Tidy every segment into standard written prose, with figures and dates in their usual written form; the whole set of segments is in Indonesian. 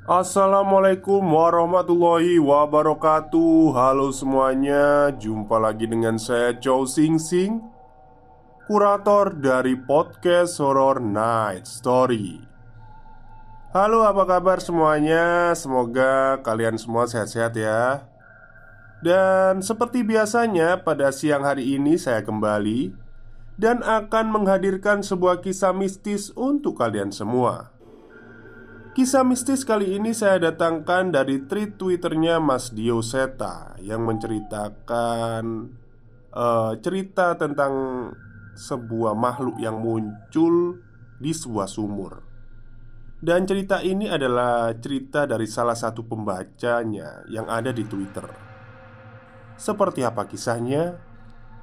Assalamualaikum warahmatullahi wabarakatuh. Halo semuanya, jumpa lagi dengan saya Chow Sing Sing, kurator dari podcast Horror Night Story. Halo, apa kabar semuanya? Semoga kalian semua sehat-sehat ya. Dan seperti biasanya, pada siang hari ini saya kembali dan akan menghadirkan sebuah kisah mistis untuk kalian semua. Kisah mistis kali ini saya datangkan dari tweet Twitternya Mas Dio Seta yang menceritakan cerita tentang sebuah makhluk yang muncul di sebuah sumur. Dan cerita ini adalah cerita dari salah satu pembacanya yang ada di Twitter. Seperti apa kisahnya?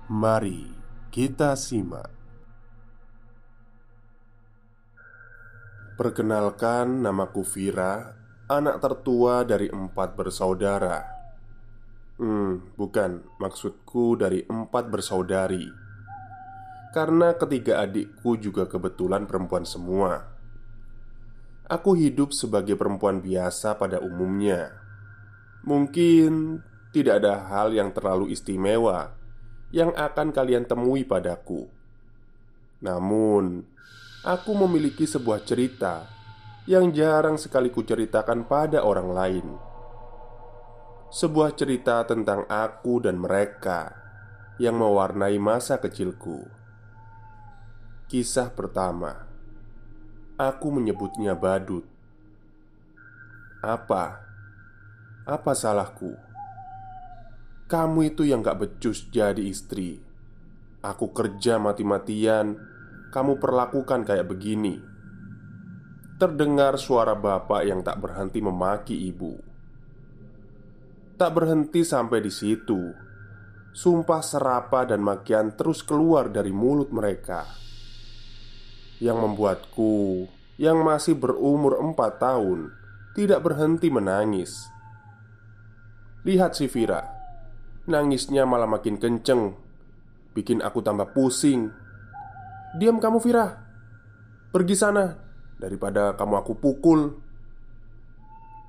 Mari kita simak. Perkenalkan, namaku Vira, anak tertua dari 4 bersaudara. Bukan, maksudku dari 4 bersaudari. Karena ketiga adikku juga kebetulan perempuan semua. Aku hidup sebagai perempuan biasa pada umumnya. Mungkin tidak ada hal yang terlalu istimewa yang akan kalian temui padaku. Namun, aku memiliki sebuah cerita yang jarang sekali kuceritakan pada orang lain. Sebuah cerita tentang aku dan mereka yang mewarnai masa kecilku. Kisah pertama, aku menyebutnya badut. Apa? Apa salahku? Kamu itu yang gak becus jadi istri. Aku kerja mati-matian, kamu perlakukan kayak begini. Terdengar suara bapak yang tak berhenti memaki ibu. Tak berhenti sampai di situ. Sumpah serapa dan makian terus keluar dari mulut mereka, yang membuatku, yang masih berumur 4 tahun, tidak berhenti menangis. Lihat si Vira, nangisnya malah makin kenceng, bikin aku tambah pusing. Diam kamu Vira, pergi sana, daripada kamu aku pukul,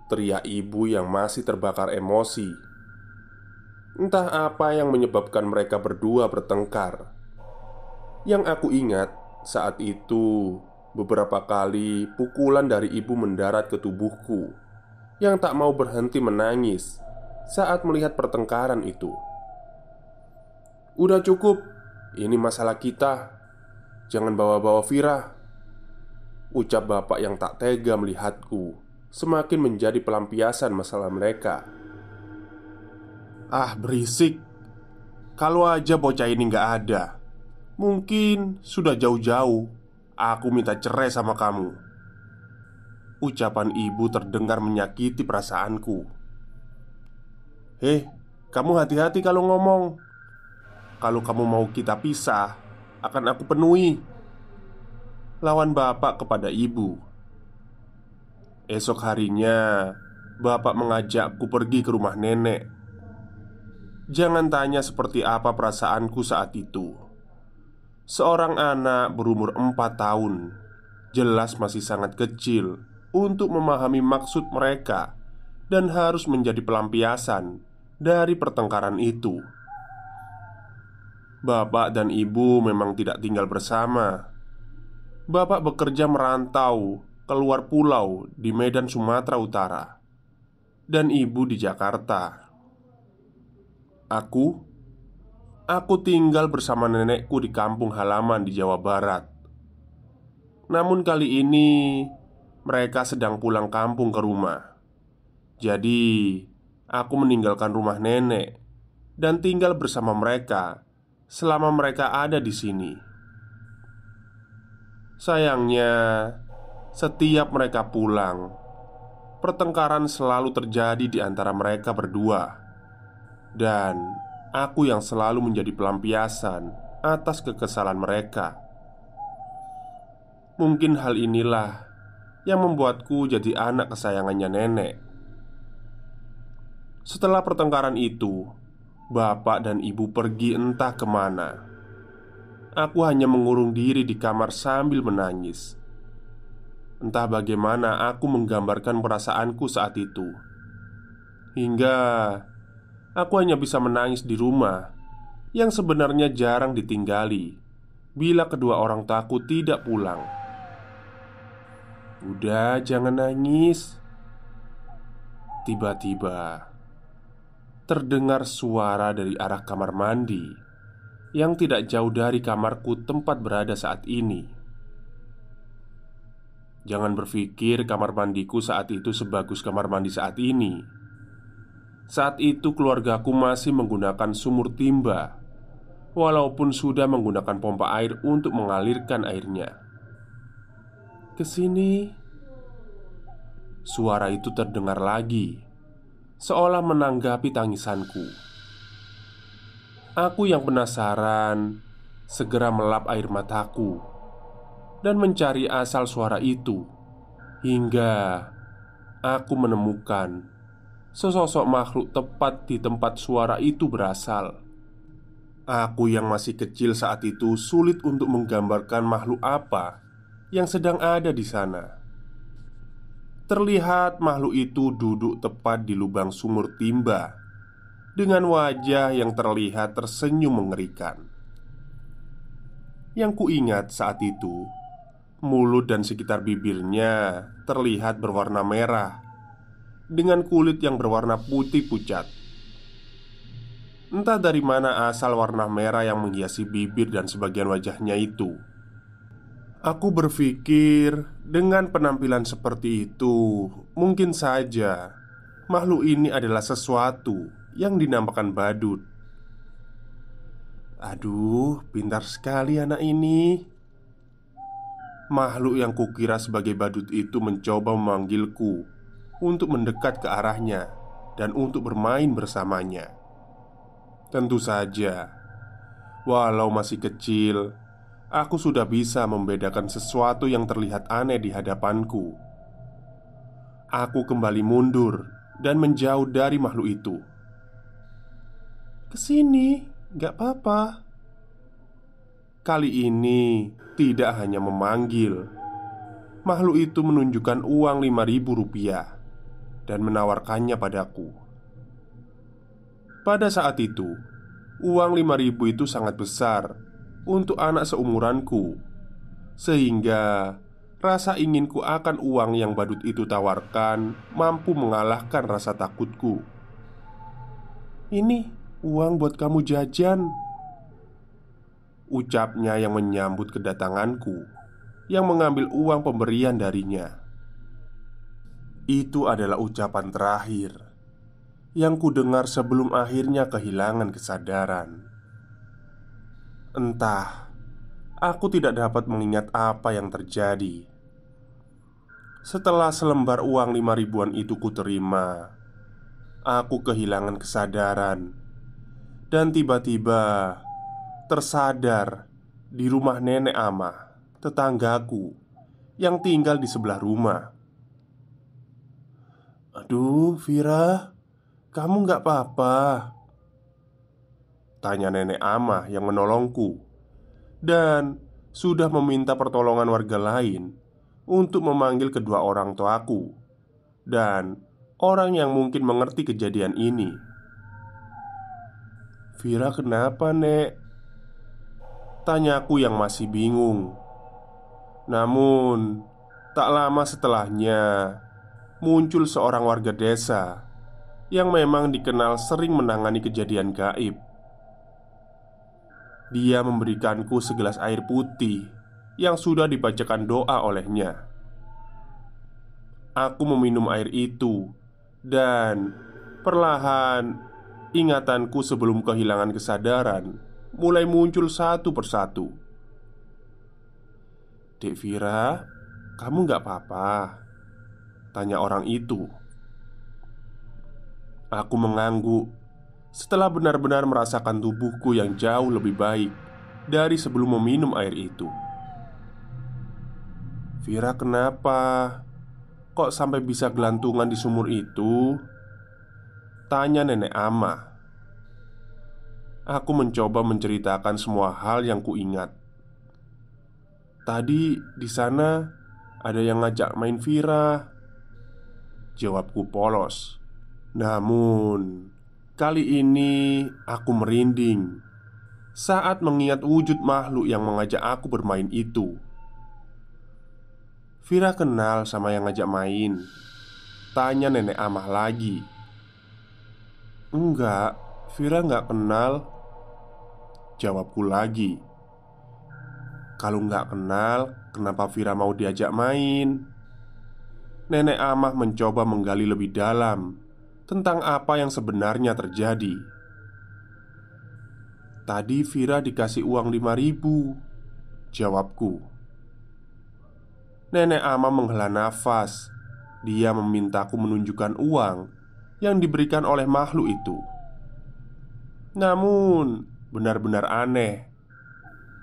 teriak ibu yang masih terbakar emosi. Entah apa yang menyebabkan mereka berdua bertengkar. Yang aku ingat saat itu, beberapa kali pukulan dari ibu mendarat ke tubuhku, yang tak mau berhenti menangis saat melihat pertengkaran itu. "Udah cukup, ini masalah kita. Jangan bawa-bawa Vira," ucap bapak yang tak tega melihatku semakin menjadi pelampiasan masalah mereka. "Ah, berisik. Kalau aja bocah ini nggak ada, mungkin sudah jauh-jauh aku minta cerai sama kamu." Ucapan ibu terdengar menyakiti perasaanku. Kamu hati-hati kalau ngomong. Kalau kamu mau kita pisah, akan aku penuhi," lawan bapak kepada ibu. Esok harinya, bapak mengajakku pergi ke rumah nenek. Jangan tanya seperti apa perasaanku saat itu. Seorang anak berumur 4 tahun jelas masih sangat kecil untuk memahami maksud mereka dan harus menjadi pelampiasan dari pertengkaran itu. Bapak dan ibu memang tidak tinggal bersama. Bapak bekerja merantau keluar pulau di Medan, Sumatera Utara, dan ibu di Jakarta. Aku Aku tinggal bersama nenekku di kampung halaman di Jawa Barat. Namun kali ini mereka sedang pulang kampung ke rumah. Jadi aku meninggalkan rumah nenek dan tinggal bersama mereka selama mereka ada di sini. Sayangnya, setiap mereka pulang, pertengkaran selalu terjadi di antara mereka berdua. Dan aku yang selalu menjadi pelampiasan atas kekesalan mereka. Mungkin hal inilah yang membuatku jadi anak kesayangannya nenek. Setelah pertengkaran itu, bapak dan ibu pergi entah kemana. Aku hanya mengurung diri di kamar sambil menangis. Entah bagaimana aku menggambarkan perasaanku saat itu, hingga aku hanya bisa menangis di rumah yang sebenarnya jarang ditinggali bila kedua orang tuaku tidak pulang. "Udah, jangan nangis." Tiba-tiba terdengar suara dari arah kamar mandi yang tidak jauh dari kamarku tempat berada saat ini. Jangan berpikir kamar mandiku saat itu sebagus kamar mandi saat ini. Saat itu keluargaku masih menggunakan sumur timba, walaupun sudah menggunakan pompa air untuk mengalirkan airnya. "Kesini." Suara itu terdengar lagi, seolah menanggapi tangisanku. Aku yang penasaran segera melap air mataku dan mencari asal suara itu, hingga aku menemukan sesosok makhluk tepat di tempat suara itu berasal. Aku yang masih kecil saat itu sulit untuk menggambarkan makhluk apa yang sedang ada di sana. Terlihat makhluk itu duduk tepat di lubang sumur timba dengan wajah yang terlihat tersenyum mengerikan. Yang kuingat saat itu, mulut dan sekitar bibirnya terlihat berwarna merah dengan kulit yang berwarna putih pucat. Entah dari mana asal warna merah yang menghiasi bibir dan sebagian wajahnya itu. Aku berpikir dengan penampilan seperti itu, mungkin saja makhluk ini adalah sesuatu yang dinamakan badut. Aduh, pintar sekali anak ini. Makhluk yang kukira sebagai badut itu mencoba memanggilku untuk mendekat ke arahnya dan untuk bermain bersamanya. Tentu saja, walau masih kecil, aku sudah bisa membedakan sesuatu yang terlihat aneh di hadapanku. Aku kembali mundur dan menjauh dari makhluk itu. "Kesini, gak apa-apa." Kali ini tidak hanya memanggil. Makhluk itu menunjukkan uang 5.000 rupiah dan menawarkannya padaku. Pada saat itu, uang 5.000 itu sangat besar untuk anak seumuranku, sehingga rasa inginku akan uang yang badut itu tawarkan mampu mengalahkan rasa takutku. "Ini uang buat kamu jajan," ucapnya yang menyambut kedatanganku, yang mengambil uang pemberian darinya. Itu adalah ucapan terakhir yang kudengar sebelum akhirnya kehilangan kesadaran. Entah, aku tidak dapat mengingat apa yang terjadi. Setelah selembar uang 5.000-an itu kuterima, aku kehilangan kesadaran dan tiba-tiba tersadar di rumah nenek Amah, tetanggaku yang tinggal di sebelah rumah. "Aduh, Vira, kamu gak apa-apa?" tanya nenek Amah yang menolongku dan sudah meminta pertolongan warga lain untuk memanggil kedua orang tuaku dan orang yang mungkin mengerti kejadian ini. "Vira, kenapa, Nek?" tanyaku yang masih bingung. Namun, tak lama setelahnya muncul seorang warga desa yang memang dikenal sering menangani kejadian gaib. Dia memberikanku segelas air putih yang sudah dibacakan doa olehnya. Aku meminum air itu dan perlahan ingatanku sebelum kehilangan kesadaran mulai muncul satu persatu. "Dek Vira, kamu gak apa-apa?" tanya orang itu. Aku mengangguk setelah benar-benar merasakan tubuhku yang jauh lebih baik dari sebelum meminum air itu. "Vira, kenapa? Kok sampai bisa gelantungan di sumur itu?" tanya nenek Amah. Aku mencoba menceritakan semua hal yang kuingat. "Tadi di sana Ada yang ngajak main Vira," jawabku polos. Namun, kali ini aku merinding saat mengingat wujud makhluk yang mengajak aku bermain itu. "Vira kenal sama yang ngajak main?" tanya nenek Amah lagi. "Enggak, Vira nggak kenal," jawabku lagi. "Kalau nggak kenal, kenapa Vira mau diajak main?" Nenek Amah mencoba menggali lebih dalam tentang apa yang sebenarnya terjadi. "Tadi Vira dikasih uang 5.000," jawabku. Nenek Amah menghela nafas. Dia memintaku menunjukkan uang yang diberikan oleh makhluk itu. Namun, benar-benar aneh.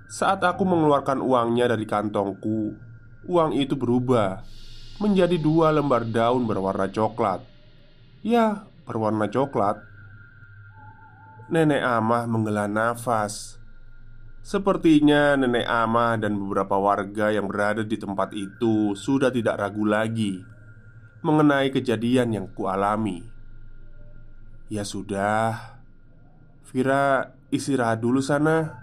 Saat aku mengeluarkan uangnya dari kantongku, uang itu berubah menjadi 2 lembar daun berwarna coklat. Ya, berwarna coklat. Nenek Amah menghela nafas. Sepertinya Nenek Amah dan beberapa warga yang berada di tempat itu sudah tidak ragu lagi mengenai kejadian yang kualami. "Ya sudah, Vira istirahat dulu sana.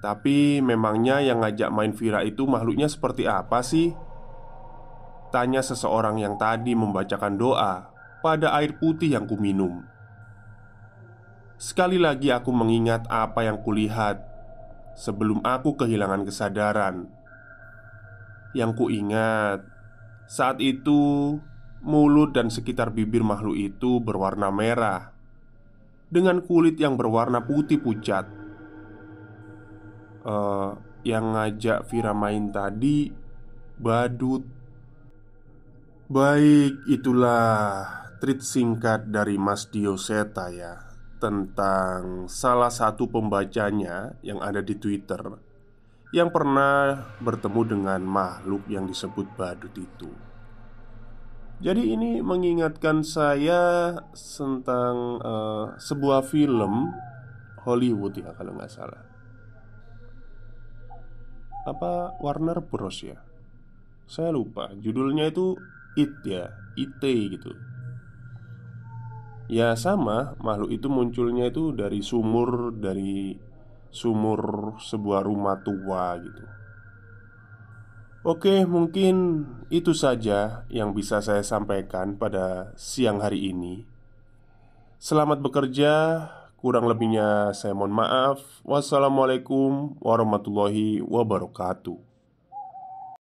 Tapi memangnya yang ngajak main Vira itu makhluknya seperti apa sih?" tanya seseorang yang tadi membacakan doa pada air putih yang kuminum. Sekali lagi aku mengingat apa yang kulihat sebelum aku kehilangan kesadaran. Yang kuingat saat itu, mulut dan sekitar bibir makhluk itu berwarna merah dengan kulit yang berwarna putih pucat. Eh, yang ngajak Vira main tadi badut. Baik, itulah tweet singkat dari Mas Dio Seta ya, tentang salah satu pembacanya yang ada di Twitter yang pernah bertemu dengan makhluk yang disebut badut itu. Jadi ini mengingatkan saya tentang sebuah film Hollywood ya kalau nggak salah. Apa Warner Bros ya? Saya lupa. Judulnya itu It ya, IT gitu. Ya sama, makhluk itu munculnya itu dari sumur sebuah rumah tua gitu. Oke, mungkin itu saja yang bisa saya sampaikan pada siang hari ini. Selamat bekerja, kurang lebihnya saya mohon maaf. Wassalamualaikum warahmatullahi wabarakatuh.